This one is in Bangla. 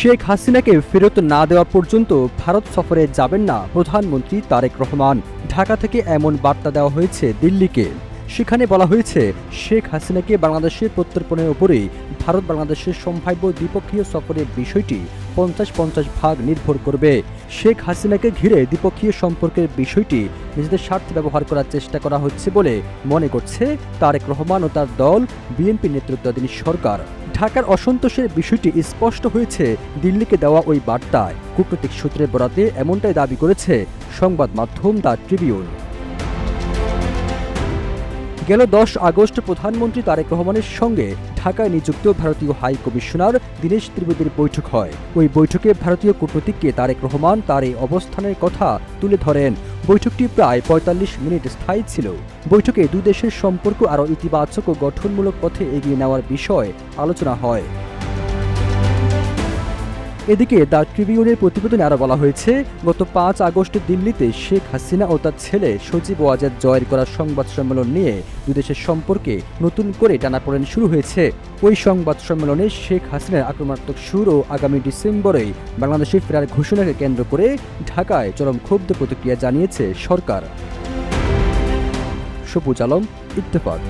শেখ হাসিনাকে ফেরত না দেওয়া পর্যন্ত ভারত সফরে যাবেন না প্রধানমন্ত্রী তারেক রহমান। ঢাকা থেকে এমন বার্তা দেওয়া হয়েছে দিল্লিকে। সেখানে বলা হয়েছে, শেখ হাসিনাকে বাংলাদেশে প্রত্যর্পণের উপরেই ভারত বাংলাদেশের সম্ভাব্য দ্বিপক্ষীয় সফরের বিষয়টি ৫০-৫০ ভাগ নির্ভর করবে। শেখ হাসিনাকে ঘিরে দ্বিপক্ষীয় সম্পর্কের বিষয়টি নিজেদের স্বার্থে ব্যবহার করার চেষ্টা করা হচ্ছে বলে মনে করছে তারেক রহমান ও তার দল বিএনপি নেতৃত্বাধীন সরকার। ঢাকার অসন্তোষের বিষয়টি স্পষ্ট হয়েছে দিল্লিকে দেওয়া ওই বার্তায়। কূটনৈতিক সূত্রের বরাতে এমনটাই দাবি করেছে সংবাদ মাধ্যম দ্য ট্রিবিউন। গেল 10 আগস্ট প্রধানমন্ত্রী তারেক রহমানের সঙ্গে ঢাকায় নিযুক্ত ভারতীয় হাই কমিশনার দীনেশ ত্রিবেদীর বৈঠক হয়। ওই বৈঠকে ভারতীয় কূটনীতিককে তারেক রহমান তার এই অবস্থানের কথা তুলে ধরেন। বৈঠকটি প্রায় ৪৫ মিনিট স্থায়ী ছিল। বৈঠকে দুই দেশের সম্পর্ক আরও ইতিবাচক ও গঠনমূলক পথে এগিয়ে নেওয়ার বিষয়ে আলোচনা হয়। এদিকে দ্য ট্রিবিউনের প্রতিবেদনে আরও বলা হয়েছে, গত ৫ আগস্ট দিল্লিতে শেখ হাসিনা ও তার ছেলে সজীব ওয়াজেদ জয়ের করা সংবাদ সম্মেলন নিয়ে দুই দেশের সম্পর্কে নতুন করে টানাপোড়েন শুরু হয়েছে। ওই সংবাদ সম্মেলনে শেখ হাসিনার আক্রমণাত্মক সুর ও আগামী ডিসেম্বরেই বাংলাদেশে ফেরার ঘোষণাকে কেন্দ্র করে ঢাকায় চরম ক্ষুব্ধ প্রতিক্রিয়া জানিয়েছে সরকার। সবুজ আলম, ইত্তেফাক।